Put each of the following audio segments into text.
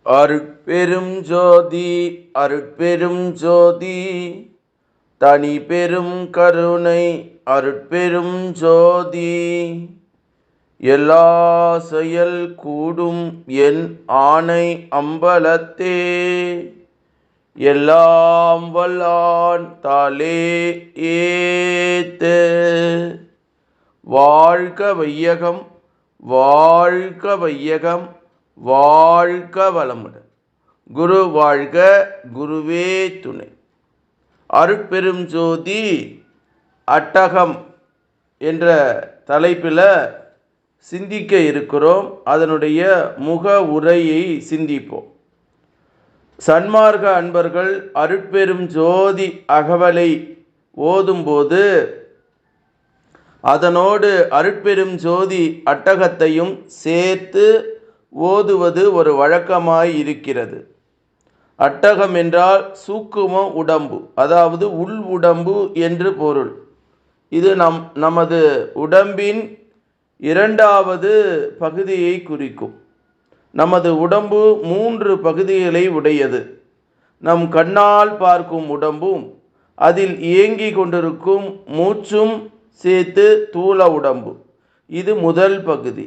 அருட்பெரும் ஜோதி அருட்பெரும் ஜோதி தனி பெரும் கருணை அருட்பெரும் ஜோதி. எல்லா செயல் கூடும் என் ஆணை அம்பலத்தே, எல்லாம் வல்லான் தாளே ஏத்து. வாழ்க வையகம், வாழ்க வையகம், வாழ்க வளமுடன். குரு வாழ்க, குருவே துணை. அருட்பெரும் ஜோதி அட்டகம் என்ற தலைப்பில் சிந்திக்க இருக்கிறோம். அதனுடைய முக உரையை சிந்திப்போம். சன்மார்க்க அன்பர்கள் அருட்பெரும் ஜோதி அகவலை ஓதும்போது அதனோடு அருட்பெரும் ஜோதி அட்டகத்தையும் சேர்த்து ஓதுவது ஒரு வழக்கமாய் இருக்கிறது. அட்டகம் என்றால் சூக்கும உடம்பு, அதாவது உள் உடம்பு என்று பொருள். இது நமது உடம்பின் இரண்டாவது பகுதியை குறிக்கும். நமது உடம்பு 3 பகுதிகளை உடையது. நம் கண்ணால் பார்க்கும் உடம்பும் அதில் இயங்கி கொண்டிருக்கும் மூச்சும் சேர்த்து தூல உடம்பு, இது முதல் பகுதி.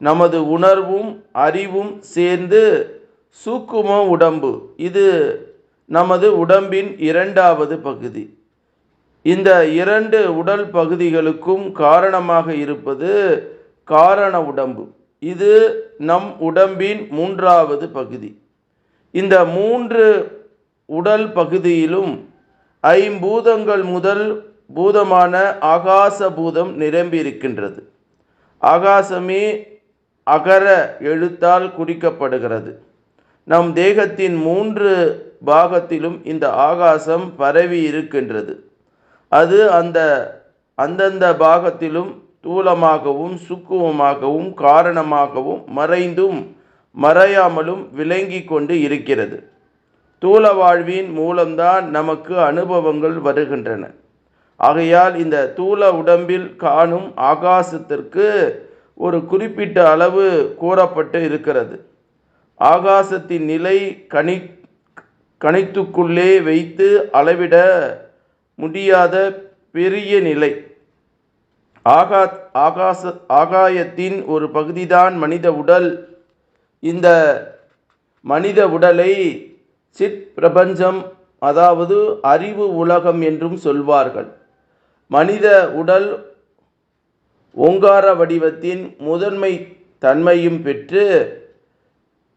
நமது உணர்வும் அறிவும் சேர்ந்து சூக்கும உடம்பு, இது நமது உடம்பின் இரண்டாவது பகுதி. இந்த 2 உடல் பகுதிகளுக்கும் காரணமாக இருப்பது காரண உடம்பு, இது நம் உடம்பின் 3வது பகுதி. இந்த 3 உடல் பகுதியிலும் ஐம்பூதங்கள் முதல் பூதமான ஆகாச பூதம் நிரம்பியிருக்கின்றது. ஆகாசமே அகர எழுத்தால் குறிக்கப்படுகிறது. நம் தேகத்தின் 3 பாகத்திலும் இந்த ஆகாசம் பரவி இருக்கின்றது. அது அந்தந்த பாகத்திலும் தூலமாகவும் சுக்குமமாகவும் காரணமாகவும் மறைந்தும் மறையாமலும் விளங்கி கொண்டு இருக்கிறது. தூல வாழ்வின் மூலம்தான் நமக்கு அனுபவங்கள் வருகின்றன. ஆகையால் இந்த தூல உடம்பில் காணும் ஆகாசத்திற்கு ஒரு குறிப்பிட்ட அளவு கூறப்பட்டு இருக்கிறது. ஆகாசத்தின் நிலை கணித்துக்குள்ளே வைத்து அளவிட முடியாத பெரிய நிலை. ஆகாயத்தின் ஒரு பகுதிதான் மனித உடல். இந்த மனித உடலை சிற் பிரபஞ்சம், அதாவது அறிவு உலகம் என்றும் சொல்வார்கள். மனித உடல் ஓங்கார வடிவத்தின் முதன்மை தன்மையும் பெற்று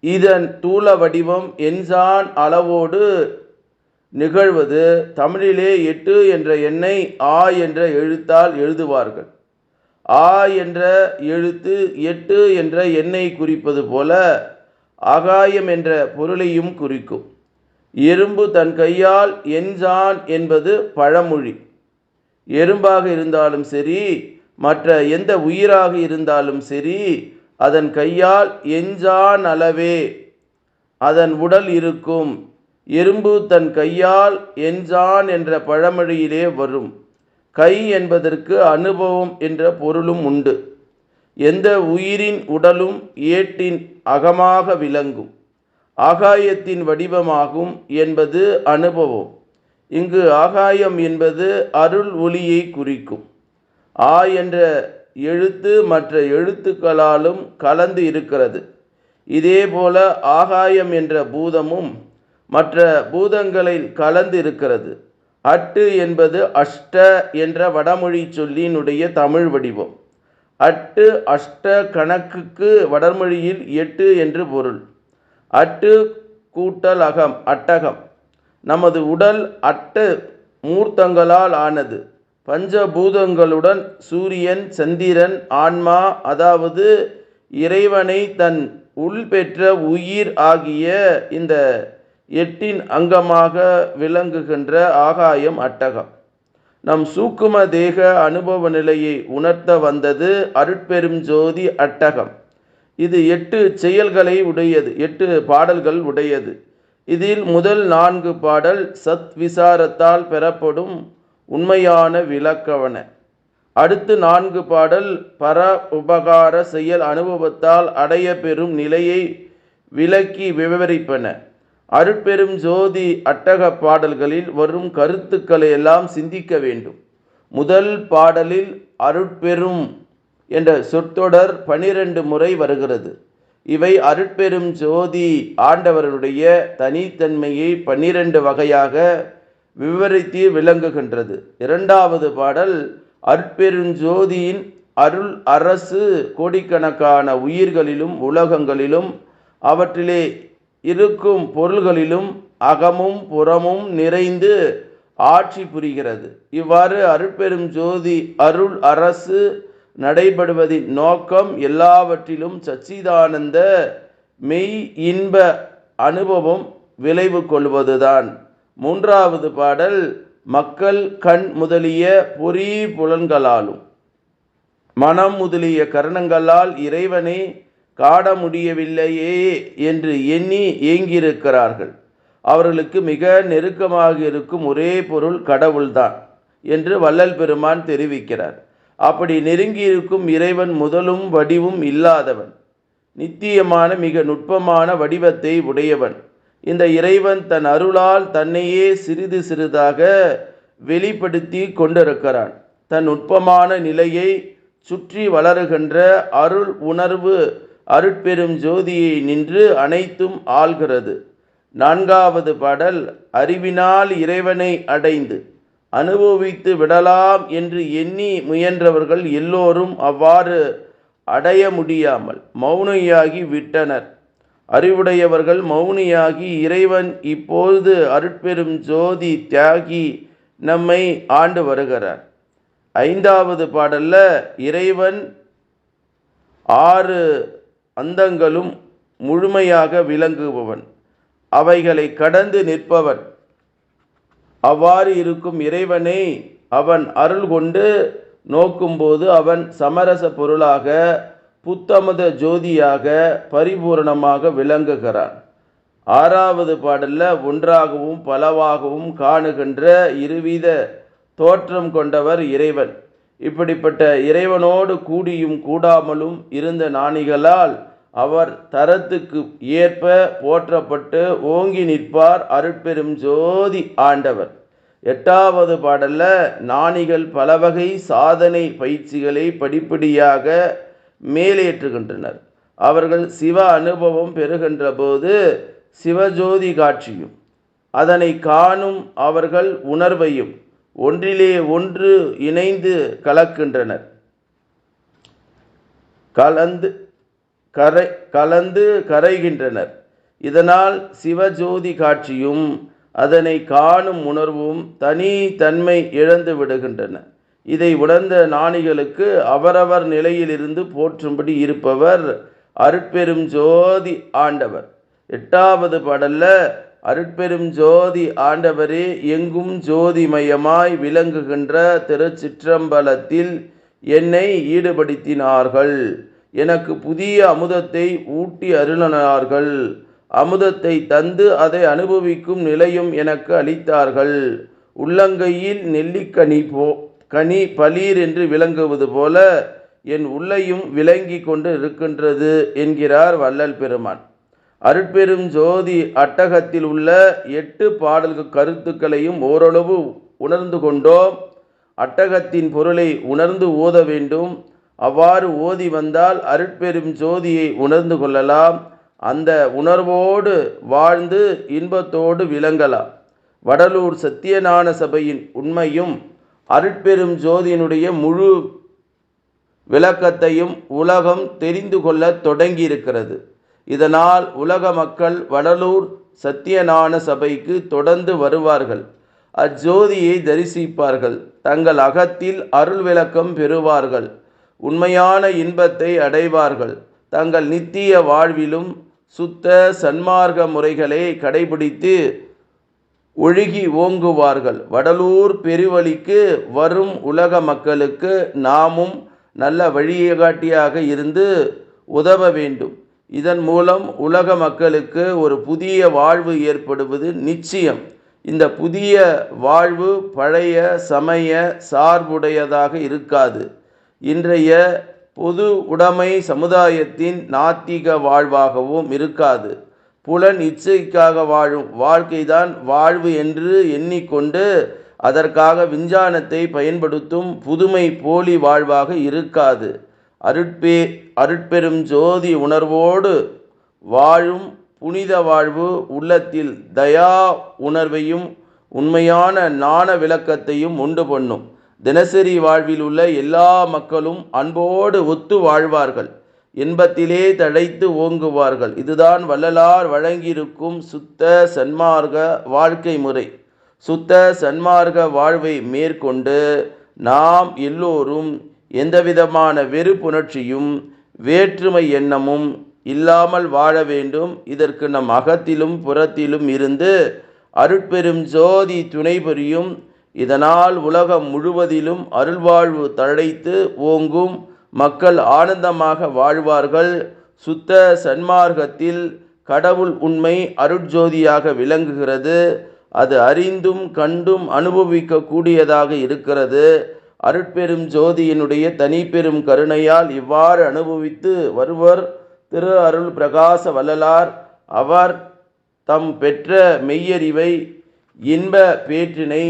இதன் தூல வடிவம் எண்சான் அளவோடு நிகழ்வது. தமிழிலே 8 என்ற எண்ணை ஆ என்ற எழுத்தால் எழுதுவார்கள். ஆ என்ற எழுத்து 8 என்ற எண்ணை குறிப்பது போல ஆகாயம் என்ற பொருளையும் குறிக்கும். எறும்பு தன் கையால் எண்சான் என்பது பழமொழி. எறும்பாக இருந்தாலும் சரி, மற்ற எந்த உயிராக இருந்தாலும் சரி, அதன் கையால் எண்சான் அளவே அதன் உடல் இருக்கும். எறும்பு தன் கையால் எண்சான் என்ற பழமொழியிலே வரும். கை என்பதற்கு அனுபவம் என்ற பொருளும் உண்டு. எந்த உயிரின் உடலும் ஏட்டின் அகமாக விளங்கும், ஆகாயத்தின் வடிவமாகும் என்பது அனுபவம். இங்கு ஆகாயம் என்பது அருள் ஒளியை குறிக்கும். ஆ என்ற எழுத்து மற்ற எழுத்துக்களாலும் கலந்து இருக்கிறது. இதேபோல ஆகாயம் என்ற பூதமும் மற்ற பூதங்களில் கலந்து இருக்கிறது. அட்டு என்பது அஷ்ட என்ற வடமொழி சொல்லினுடைய தமிழ் வடிவம். அட்டு அஷ்ட கணக்குக்கு வடமொழியில் 8 என்று பொருள். அட்டு கூட்டல் அகம், அட்டகம். நமது உடல் 8 மூர்த்தங்களால் ஆனது. பஞ்சபூதங்களுடன் சூரியன், சந்திரன், ஆன்மா, அதாவது இறைவனை தன் உள் பெற்ற உயிர் ஆகிய இந்த 8 அங்கமாக விளங்குகின்ற ஆகாயம் அட்டகம். நம் சூக்கும தேக அனுபவ நிலையை உணர்த்த வந்தது அருட்பெரும் ஜோதி அட்டகம். இது 8 செயல்களை உடையது, 8 பாடல்கள் உடையது. இதில் முதல் 4 பாடல் சத் விசாரத்தால் பெறப்படும் உண்மையான விளக்கவன. அடுத்து 4 பாடல் பர உபகார செயல் அனுபவத்தால் அடைய பெறும் நிலையை விளக்கி விவரிப்பன. அருட்பெரும் ஜோதி அட்டக பாடல்களில் வரும் கருத்துக்களை எல்லாம் சிந்திக்க வேண்டும். முதல் பாடலில் அருட்பெரும் என்ற சொற்றொடர் 12 முறை வருகிறது. இவை அருட்பெரும் ஜோதி ஆண்டவருடைய தனித்தன்மையை 12 வகையாக விவரித்து விளங்குகின்றது. இரண்டாவது பாடல் அருட்பெருஞ்சோதியின் அருள் அரசு கோடிக்கணக்கான உயிர்களிலும் உலகங்களிலும் அவற்றிலே இருக்கும் பொருள்களிலும் அகமும் புறமும் நிறைந்து ஆட்சி புரிகிறது. இவ்வாறு அருட்பெரும் ஜோதி அருள் அரசு நடைபெறுவதின் நோக்கம் எல்லாவற்றிலும் சச்சிதானந்த மெய் இன்ப அனுபவம் விளைவு கொள்வதுதான். மூன்றாவது பாடல் மக்கள் கண் முதலிய பொறி புலன்களாலும் மனம் முதலிய கரணங்களால் இறைவனை காண முடியவில்லையே என்று எண்ணி ஏங்கியிருக்கிறார்கள். அவர்களுக்கு மிக நெருக்கமாக இருக்கும் ஒரே பொருள் கடவுள்தான் என்று வள்ளல் பெருமான் தெரிவிக்கிறார். அப்படி நெருங்கியிருக்கும் இறைவன் முதலும் வடிவும் இல்லாதவன், நித்தியமான மிக நுட்பமான வடிவத்தை உடையவன். இந்த இறைவன் தன் அருளால் தன்னையே சிறிது சிறிதாக வெளிப்படுத்தி கொண்டிருக்கிறான். தன் நுட்பமான நிலையை சுற்றி வளருகின்ற அருள் உணர்வு அருட்பெரும் ஜோதியை நின்று அனைத்தும் ஆள்கிறது. நான்காவது பாடல் அறிவினால் இறைவனை அடைந்து அனுபவித்து விடலாம் என்று எண்ணி முயன்றவர்கள் எல்லோரும் அவ்வாறு அடைய முடியாமல் மௌனியாகி விட்டனர். அறிவுடையவர்கள் மௌனியாகி இறைவன் இப்பொழுது அருட்பெரும் ஜோதி தியாகி நம்மை ஆண்டு வருகிறார். ஐந்தாவது பாடல்ல இறைவன் 6 அந்தங்களும் முழுமையாக விளங்குபவன், அவைகளை கடந்து நிற்பவன். அவ்வாறு இருக்கும் இறைவனை அவன் அருள் கொண்டு நோக்கும்போது அவன் சமரச பொருளாக புத்தமத ஜோதியாக பரிபூரணமாக விளங்குகிறான். ஆறாவது பாடல்ல ஒன்றாகவும் பலவாகவும் காணுகின்ற இருவித தோற்றம் கொண்டவர் இறைவன். இப்படிப்பட்ட இறைவனோடு கூடியும் கூடாமலும் இருந்த ஞானிகளால் அவர் தரத்துக்கு ஏற்ப போற்றப்பட்டு ஓங்கி நிற்பார் அருட்பெரும் ஜோதி ஆண்டவர். எட்டாவது பாடல்ல ஞானிகள் பலவகை சாதனை பயிற்சிகளை படிப்படியாக மேலேற்றுகின்றனர். அவர்கள் சிவ அனுபவம் பெறுகின்ற போது சிவஜோதி காட்சியும் அதனை காணும் அவர்கள் உணர்வையும் ஒன்றிலே ஒன்று இணைந்து கலக்கின்றனர். கலந்து கரைகின்றனர். இதனால் சிவஜோதி காட்சியும் அதனை காணும் உணர்வும் தனி தன்மை இழந்து விடுகின்றன. இதை உணர்ந்த ஞானிகளுக்கு அவரவர் நிலையிலிருந்து போற்றும்படி இருப்பவர் அருட்பெரும் ஜோதி ஆண்டவர். எட்டாவது பாடல்ல அருட்பெரும் ஜோதி ஆண்டவரே எங்கும் ஜோதிமயமாய் விளங்குகின்ற திருச்சிற்றம்பலத்தில் என்னை ஈடுபடுத்தினார்கள். எனக்கு புதிய அமுதத்தை ஊட்டி அருளினார்கள். அமுதத்தை தந்து அதை அனுபவிக்கும் நிலையும் எனக்கு அளித்தார்கள். உள்ளங்கையில் கனி பளீர் என்று விளங்குவது போல என் உள்ளையும் விளங்கி கொண்டு இருக்கின்றது என்கிறார் வள்ளல் பெருமான். அருட்பெரும் ஜோதி அட்டகத்தில் உள்ள 8 பாடல்கள் கருத்துக்களையும் ஓரளவு உணர்ந்து கொண்டோம். அட்டகத்தின் பொருளை உணர்ந்து ஓத வேண்டும். அவ்வாறு ஓதி வந்தால் அருட்பெரும் ஜோதியை உணர்ந்து கொள்ளலாம். அந்த உணர்வோடு வாழ்ந்து இன்பத்தோடு விளங்கலாம். வடலூர் சத்தியஞான சபையின் உண்மையும் அருட்பெரும் ஜோதியினுடைய முழு விளக்கத்தையும் உலகம் தெரிந்து கொள்ள தொடங்கியிருக்கிறது. இதனால் உலக மக்கள் வடலூர் சத்தியஞான சபைக்கு தொடர்ந்து வருவார்கள். அஜோதியை தரிசிப்பார்கள். தங்கள் அகத்தில் அருள் விளக்கம் பெறுவார்கள். உண்மையான இன்பத்தை அடைவார்கள். தங்கள் நித்திய வாழ்விலும் சுத்த சன்மார்க்க முறைகளை கடைபிடித்து ஒழுகி ஓங்குவார்கள். வடலூர் பெருவழிக்கு வரும் உலக மக்களுக்கு நாமும் நல்ல வழிகாட்டியாக இருந்து உதவ வேண்டும். இதன் மூலம் உலக மக்களுக்கு ஒரு புதிய வாழ்வு ஏற்படுவது நிச்சயம். இந்த புதிய வாழ்வு பழைய சமய சார்புடையதாக இருக்காது. இன்றைய பொது உடைமை சமுதாயத்தின் நாத்திக வாழ்வாகவும் இருக்காது. புலன் இச்சைக்காக வாழும் வாழ்க்கைதான் வாழ்வு என்று எண்ணிக்கொண்டு அதற்காக விஞ்ஞானத்தை பயன்படுத்தும் புதுமை போலி வாழ்வாக இருக்காது. அருட்பெரும் ஜோதி உணர்வோடு வாழும் புனித வாழ்வு உள்ளத்தில் தயா உணர்வையும் உண்மையான ஞான விளக்கத்தையும் உண்டு பண்ணும். தினசரி வாழ்வில் உள்ள எல்லா மக்களும் அன்போடு ஒத்து வாழ்வார்கள், இன்பத்திலே தழைத்து ஓங்குவார்கள். இதுதான் வள்ளலார் வழங்கியிருக்கும் சுத்த சன்மார்க்க வாழ்க்கை முறை. சுத்த சன்மார்க்க வாழ்வை மேற்கொண்டு நாம் எல்லோரும் எந்தவிதமான வெறுப்புணர்ச்சியும் வேற்றுமை எண்ணமும் இல்லாமல் வாழ வேண்டும். இதற்கு நம் அகத்திலும் புறத்திலும் இருந்து அருட்பெரும் ஜோதி துணை புரியும். இதனால் உலகம் முழுவதிலும் அருள்வாழ்வு தழைத்து ஓங்கும். மக்கள் ஆனந்தமாக வாழ்வார்கள். சுத்த சன்மார்க்கத்தில் கடவுள் உண்மை அருட்ஜோதியாக விளங்குகிறது. அது அறிந்தும் கண்டும் அனுபவிக்க கூடியதாக இருக்கிறது. அருட்பெரும் ஜோதியினுடைய தனிப்பெரும் கருணையால் இவ்வாறு அனுபவித்து வருவர் திரு அருள் பிரகாச வள்ளலார். அவர் தம் பெற்ற மெய்யறிவை இன்ப பேற்றினை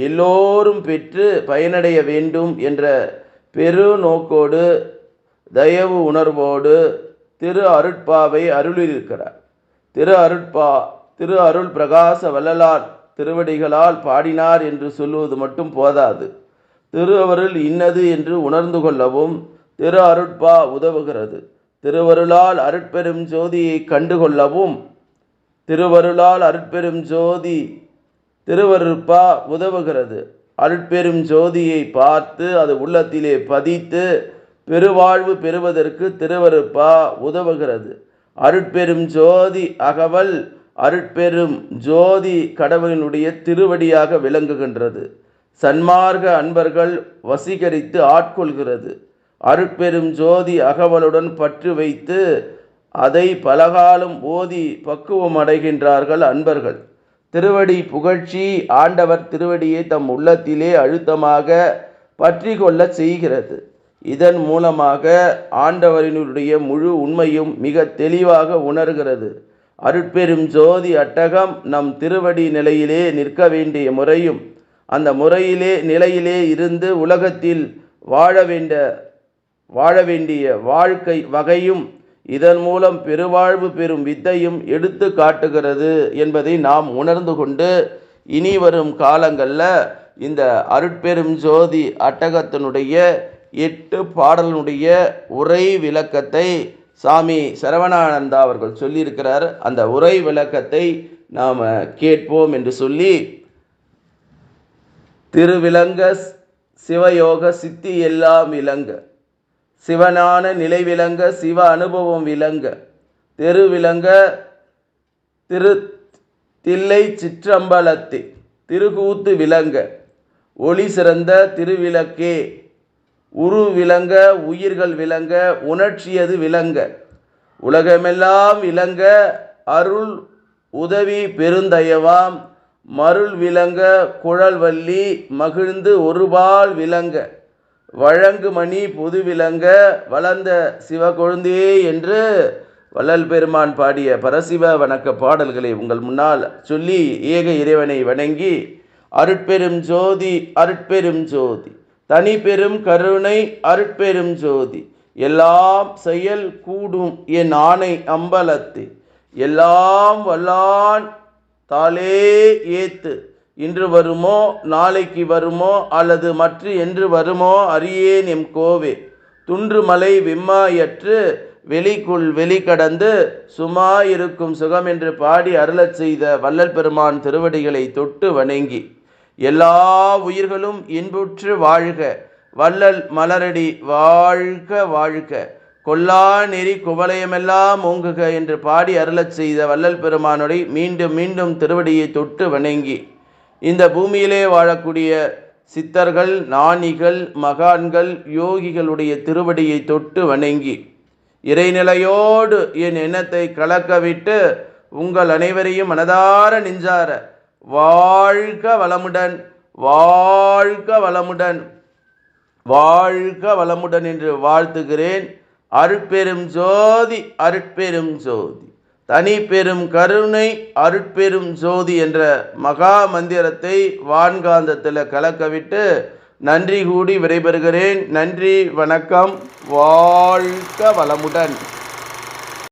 எல்லோரும் பெற்று பயனடைய வேண்டும் என்ற பெரு நோக்கோடு தயவு உணர்வோடு திரு அருட்பாவை அருளியிருக்கிறார். திரு அருள் பிரகாச வள்ளலார் திருவடிகளால் பாடினார் என்று சொல்லுவது மட்டும் போதாது. திருவருள் இன்னது என்று உணர்ந்து கொள்ளவும் திரு அருட்பா உதவுகிறது. திருவருளால் அருட்பெரும் ஜோதியை கண்டுகொள்ளவும் திருவருளால் அருட்பெரும் ஜோதி திருவருட்பா உதவுகிறது. அருட்பெரும் ஜோதியை பார்த்து அது உள்ளத்திலே பதித்து பெருவாழ்வு பெறுவதற்கு திருவருட்பா உதவுகிறது. அருட்பெரும் ஜோதி அகவல் அருட்பெரும் ஜோதி கடவுளினுடைய திருவடியாக விளங்குகின்றது. சன்மார்க்க அன்பர்கள் வசீகரித்து ஆட்கொள்கிறது. அருட்பெரும் ஜோதி அகவலுடன் பற்று வைத்து அதை பலகாலம் ஓதி பக்குவம் அடைகின்றார்கள் அன்பர்கள். திருவடி புகழ்ச்சி ஆண்டவர் திருவடியை தம் உள்ளத்திலே அழுத்தமாக பற்றி கொள்ள செய்கிறது. இதன் மூலமாக ஆண்டவரினுடைய முழு உண்மையும் மிக தெளிவாக உணர்கிறது. அருட்பெரும் ஜோதி அட்டகம் நம் திருவடி நிலையிலே நிற்க வேண்டிய முறையும் அந்த நிலையிலே இருந்து உலகத்தில் வாழ வேண்டிய வாழ்க்கை வகையும் இதன் மூலம் பெருவாழ்வு பெறும் வித்தையும் எடுத்து காட்டுகிறது என்பதை நாம் உணர்ந்து கொண்டு இனி வரும் காலங்களில் இந்த அருட்பெரும் ஜோதி அட்டகத்தினுடைய 8 பாடலுடைய உரை விளக்கத்தை சாமி சரவணானந்தா அவர்கள் சொல்லியிருக்கிறார். அந்த உரை விளக்கத்தை நாம் கேட்போம் என்று சொல்லி, திருவிளங்க சிவயோக சித்தி எல்லாம் விளங்க, சிவனான நிலை விளங்க, சிவ அனுபவம் விளங்க, தெருவிளங்க தில்லை சிற்றம்பலத்தே திருக்கூத்து விளங்க, ஒளி சிறந்த திருவிளக்கே உரு விளங்க, உயிர்கள் விளங்க, உணர்ச்சியது விளங்க, உலகமெல்லாம் விளங்க, அருள் உதவி பெருந்தயவாம் மருள் விளங்க, குழல்வள்ளி மகிழ்ந்து ஒருபால் விளங்க, வழங்கு மணி பொது விளங்க, வளர்ந்த சிவகொழுந்தே என்று வள்ளல் பெருமான் பாடிய பரசிவ வணக்க பாடல்களை உங்கள் முன்னால் சொல்லி ஏக இறைவனை வணங்கி, அருட்பெரும் ஜோதி அருட்பெரும் ஜோதி தனி பெரும் கருணை அருட்பெரும் ஜோதி எல்லாம் செயல் கூடும் என் ஆணை அம்பலத்து எல்லாம் வல்லான் தாளே ஏத்து இன்று வருமோ நாளைக்கு வருமோ அல்லது மற்ற என்று வருமோ அறியேன் எம் கோவே துன்றுமலை விம்மாயற்று வெளிக்குள் வெளிக்கடந்து சும்மாயிருக்கும் சுகம் என்று பாடி அருளச் செய்த வள்ளல் பெருமான் திருவடிகளை தொட்டு வணங்கி, எல்லா உயிர்களும் இன்புற்று வாழ்க, வள்ளல் மலரடி வாழ்க வாழ்க, கொல்லா நெறி குவலயமெல்லாம் ஓங்குக என்று பாடி அருளச் செய்த வள்ளல் பெருமானுடைய மீண்டும் மீண்டும் திருவடியை தொட்டு வணங்கி, இந்த பூமியிலே வாழக்கூடிய சித்தர்கள், ஞானிகள், மகான்கள், யோகிகளுடைய திருவடியை தொட்டு வணங்கி, இறைநிலையோடு என் எண்ணத்தை கலக்கவிட்டு உங்கள் அனைவரையும் மனதார நெஞ்சார வாழ்க வளமுடன், வாழ்க வளமுடன், வாழ்க வளமுடன் என்று வாழ்த்துகிறேன். அருட்பெரும் ஜோதி, அருட்பெரும் ஜோதி, தனி பெரும் கருணை, அருட்பெரும் ஜோதி என்ற மகா மந்திரத்தை வான்காந்தத்தில் கலக்கவிட்டு நன்றி கூடி விடைபெறுகிறேன். நன்றி, வணக்கம், வாழ்க வளமுடன்.